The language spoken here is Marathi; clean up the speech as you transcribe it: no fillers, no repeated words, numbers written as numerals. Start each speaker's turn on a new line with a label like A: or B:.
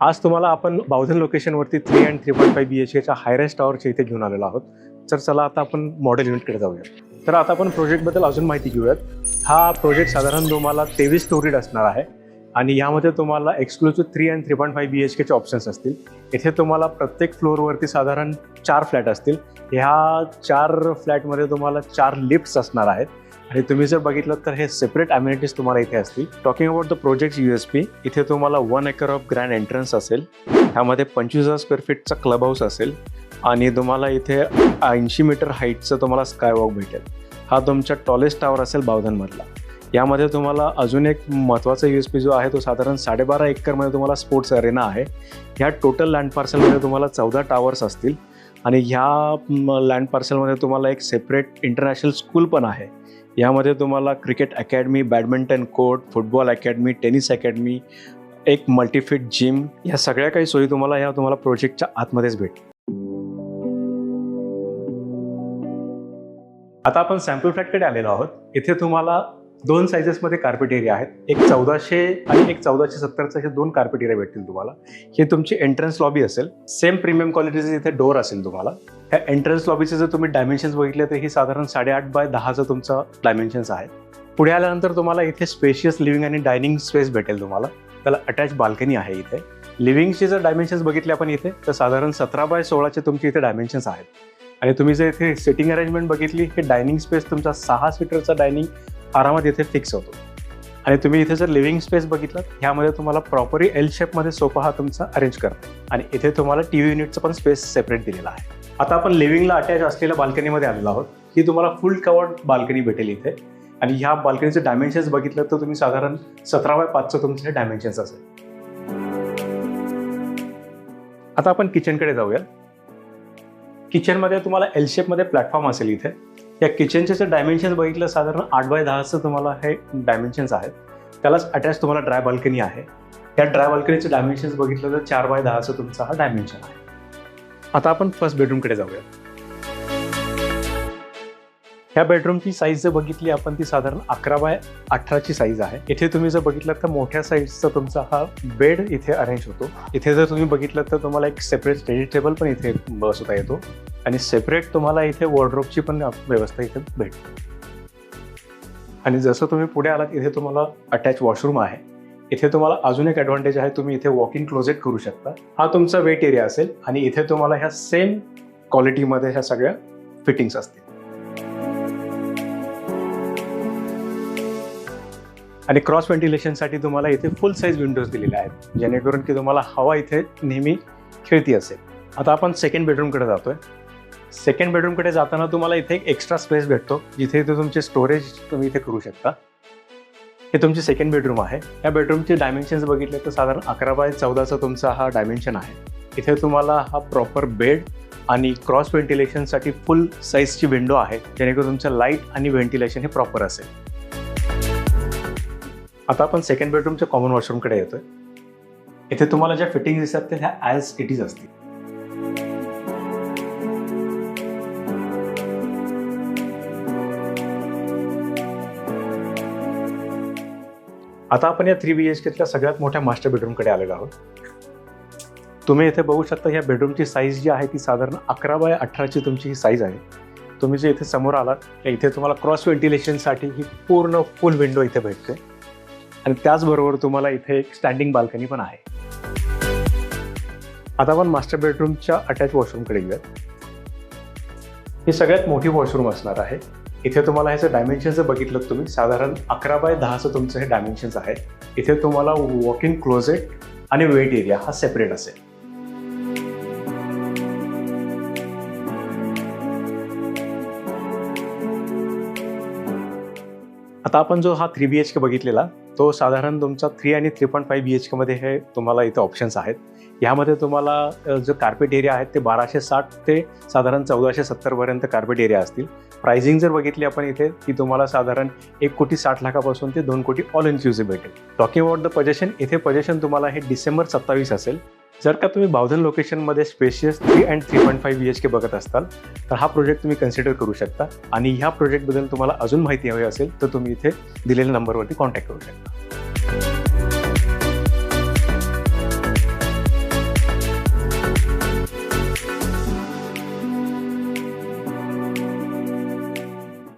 A: आज तुम्हाला आपण बावधन लोकेशनवरती 3 and 3.5 BHKच्या हायराइज टॉवरच्या इथे घेऊन आलेलो आहोत. तर चला आता आपण मॉडेल युनिटकडे जाऊया. तर आता आपण प्रोजेक्टबद्दल अजून माहिती घेऊयात. हा प्रोजेक्ट साधारण तुम्हाला 23 स्टोरीड असणार आहे आणि यामध्ये तुम्हाला एक्सक्लुसिव्ह 3 and 3.5 BHKचे ऑप्शन्स असतील. इथे तुम्हाला प्रत्येक फ्लोअरवरती साधारण 4 फ्लॅट असतील. ह्या 4 फ्लॅटमध्ये तुम्हाला 4 लिफ्ट्स असणार आहेत आणि तुम्ही जर बघितलं तर हे सेपरेट अम्युनिटीज तुम्हाला इथे असतील. Talking about the project USP, इथे तुम्हाला 1 एकर ऑफ ग्रँड एंट्रन्स असेल. ह्यामध्ये 25,000 स्क्वेअर फीटचा क्लब हाऊस असेल आणि तुम्हाला इथे 80 मीटर हाईटचं तुम्हाला स्कायवॉक भेटेल. हा तुमचा टॉलेस्ट टावर असेल बावधनमधला. यामध्ये तुम्हाला अजून एक महत्त्वाचा USP जो आहे तो साधारण 12.5 एकरमध्ये तुम्हाला स्पोर्ट्स अरेना आहे. ह्या टोटल लँड पार्सलमध्ये तुम्हाला 14 टावर्स असतील आणि ह्या लँड पार्सलमध्ये तुम्हाला एक सेपरेट इंटरनॅशनल स्कूल पण आहे. यामध्ये तुम्हाला cricket academy, badminton court, football academy, tennis academy, एक मल्टीफिट जिम, या सगळ्या काही सोयी तुम्हाला प्रोजेक्टच्या आतमध्येच भेटेल. आता आपण सॅम्पल फ्लॅटकडे आलेलो आहोत. इथे तुम्हाला 2 साइजेसमध्ये कार्पेट एरिया आहेत. एक 1400 आणि एक 1470चे हे 2 कार्पेट एरिया भेटतील तुम्हाला. हे तुमची एंट्रन्स लॉबी असेल. सेम प्रीमियम क्वालिटीचे इथे डोअर असेल तुम्हाला. ह्या एंट्रन्स लॉबीचे जर तुम्ही डायमेन्शन्स बघितले तर ही साधारण 8.5 बाय 10चं तुमचं डायमेन्शन्स आहे. पुढे आल्यानंतर तुम्हाला इथे स्पेशियस लिव्हिंग आणि डायनिंग स्पेस भेटेल तुम्हाला. त्याला अटॅच बाल्कनी आहे इथे. लिव्हिंगचे जर डायमेन्शन्स बघितले आपण इथे तर साधारण 17 बाय 16चे तुमचे इथे डायमेन्शन्स आहेत. आणि तुम्ही जर इथे सिटिंग अरेंजमेंट बघितली, हे डायनिंग स्पेस तुमचा 6 सीटरचा डायनिंग आरामात इथे फिक्स होतो. आणि तुम्ही इथे जर लिव्हिंग स्पेस बघितलं, ह्यामध्ये तुम्हाला प्रॉपरली L शेपमध्ये सोफा हा तुमचा अरेंज करतो आणि इथे तुम्हाला TV युनिटचं पण स्पेस सेपरेट दिलेला आहे. आता आपण लिव्हिंगला अटॅच असलेल्या बाल्कनीमध्ये आलेलो आहोत. ही तुम्हाला फुल कवर्ड बाल्कनी भेटेल इथे आणि ह्या बाल्कनीचे डायमेन्शन्स बघितलं तर तुम्ही साधारण 17 बाय 5चं तुमचे डायमेन्शन्स असेल. आता आपण किचनकडे जाऊया. किचनमध्ये तुम्हाला L शेपमध्ये प्लॅटफॉर्म असेल इथे. या किचनचे जर डायमेन्शन्स बघितलं साधारण 8 बाय 10चं तुम्हाला हे डायमेन्शन्स आहेत. त्यालाच अटॅच तुम्हाला ड्राय बाल्कनी आहे. या ड्राय बाल्कनीचे डायमेन्शन्स बघितलं तर 4 बाय 10चं तुमचा हा डायमेन्शन आहे. आता आपण फर्स्ट बेडरूमकडे जाऊया. ह्या बेडरूमची साईज जर बघितली आपण ती साधारण 11 बाय 18ची साईज आहे. इथे तुम्ही जर बघितलं तर मोठ्या साईजचा तुमचा हा बेड इथे अरेंज होतो. इथे जर तुम्ही बघितलं तर तुम्हाला एक सेपरेट स्टडी टेबल पण इथे बसवता येतो आणि सेपरेट तुम्हाला इथे वॉर्डरोबची पण व्यवस्था इथे भेटते. आणि जसं तुम्ही पुढे आलात इथे तुम्हाला अटॅच वॉशरूम आहे. इथे तुम्हाला अजून एक ॲडव्हान्टेज आहे, तुम्ही इथे वॉक इन क्लोजेट करू शकता. हा तुमचा वेट एरिया असेल आणि इथे तुम्हाला ह्या सेम क्वालिटीमध्ये ह्या सगळ्या फिटिंग्स असतील. आणि क्रॉस व्हेंटिलेशनसाठी तुम्हाला इथे फुल साईज विंडोज दिलेल्या आहेत, जेणेकरून की तुम्हाला हवा इथे नेहमी खेळती असेल. आता आपण सेकंड बेडरूमकडे जातोय. सेकंड बेडरूमकडे जाताना तुम्हाला इथे एक एक्स्ट्रा स्पेस भेटतो, जिथे इथे तुमचे स्टोरेज तुम्ही इथे करू शकता. हे तुमची सेकंड बेडरूम आहे. या बेडरूमचे डायमेन्शन्स बघितले तर साधारण 11 बाय 14चा तुमचा हा डायमेन्शन आहे. इथे तुम्हाला हा प्रॉपर बेड आणि क्रॉस व्हेंटिलेशनसाठी फुल साईजची विंडो आहे, जेणेकरून तुमचं लाईट आणि व्हेंटिलेशन हे प्रॉपर असेल. आता आपण सेकंड बेडरूमच्या कॉमन वॉशरूमकडे येतोय. इथे तुम्हाला ज्या फिटिंग दिसतात ते ह्या ॲज इट इज असतील. आता आपण या 3 BHKतल्या सगळ्यात मोठ्या मास्टर बेडरूमकडे आलेलो आहोत. तुम्ही इथे बघू शकता या बेडरूमची साईज जी आहे ती साधारण 11 बाय 18ची तुमची ही साईज आहे. तुम्ही जे इथे समोर आलात इथे तुम्हाला क्रॉस व्हेंटिलेशनसाठी ही पूर्ण फुल विंडो इथे भेटते आणि त्याचबरोबर तुम्हाला इथे एक स्टँडिंग बाल्कनी पण आहे. आता आपण मास्टर बेडरूमच्या अटॅच वॉशरूमकडे येऊयात. ही सगळ्यात मोठी वॉशरूम असणार आहे. इथे तुम्हाला ह्याचं डायमेन्शन जर बघितलं तुम्ही साधारण 11 बाय 10चं तुमचं हे डायमेन्शन्स आहे. इथे तुम्हाला वॉक इन क्लोजेट आणि वेट एरिया हा सेपरेट असेल. आता आपण जो हा 3 BHK बघितलेला तो साधारण तुमचा 3 आणि 3.5 BHKमध्ये हे तुम्हाला इथे ऑप्शन्स आहेत. यामध्ये तुम्हाला जो कार्पेट एरिया आहे ते 1260 ते साधारण 1470 पर्यंत कार्पेट एरिया असतील. प्राइसिंग जर बघितली आपण इथे की तुम्हाला साधारण 1,60,00,000 पासून ते 2 कोटी ऑल इन्क्लुसिव्ह भेटेल. टॉकिंग अबाउट द पोझिशन, इथे पोझिशन तुम्हाला हे डिसेंबर 27 असेल. जर का तुम्ही बावधन लोकेशनमध्ये स्पेशियस 3 and 3.5 BHK बघत असाल तर हा प्रोजेक्ट तुम्ही कन्सिडर करू शकता. आणि ह्या प्रोजेक्टबद्दल तुम्हाला अजून माहिती हवी असेल तर तुम्ही इथे दिलेल्या नंबरवरती कॉन्टॅक्ट करू शकता.